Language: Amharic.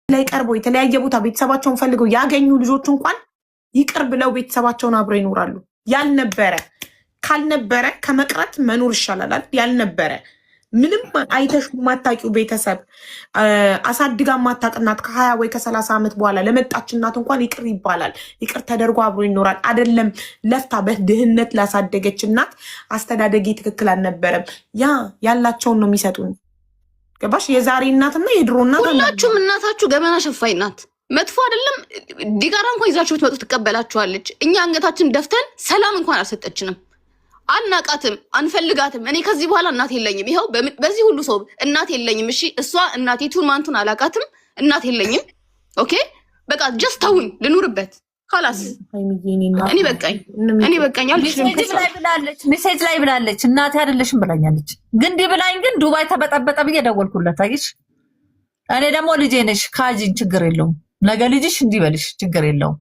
ላይ ቀርቦ የተለያየ ቦታ ቤተሰባቸውን ፈልገው ያገኙ ልጆች እንኳን ይቅር ብለው ቤተሰባቸውን አብረው ይኖራሉ። ያልነበረ ካልነበረ ከመቅረት መኖር ይሻላል። ያልነበረ ምንም አይተሽ ማታቂው ቤተሰብ አሳድጋ ማታቅ እናት ከ20 ወይ ከ30 ዓመት በኋላ ለመጣች እናት እንኳን ይቅር ይባላል። ይቅር ተደርጎ አብሮ ይኖራል። አይደለም ለፍታ በድህነት ላሳደገች እናት አስተዳደጌ ትክክል አልነበረም። ያላቸውን ነው የሚሰጡን። ገባሽ? የዛሬ እናትና የድሮ እናት ሁላችሁም እናታችሁ ገመና ሸፋኝ ናት። መጥፎ አይደለም ዲጋራ እንኳን ይዛችሁ ብትመጡ ትቀበላችኋለች። እኛ አንገታችን ደፍተን ሰላም እንኳን አልሰጠችንም። አናቃትም፣ አንፈልጋትም። እኔ ከዚህ በኋላ እናት የለኝም። ይኸው በዚህ ሁሉ ሰው እናት የለኝም። እሺ እሷ እናቴቱን ማንቱን አላቃትም። እናት የለኝም። ኦኬ በቃ ጀስት ተውኝ ልኑርበት። خلاص እኔ በቃኝ ሜሴጅ ላይ ብላለች። እናቴ አይደለሽም ብላኛለች። ግን ዲብላኝ ግን ዱባይ ተበጠበጠ ብዬ ደወልኩለት። አይሽ እኔ ደግሞ ልጄ ነሽ ካጂን ችግር የለውም። ነገ ልጅሽ እንዲበልሽ ችግር የለውም።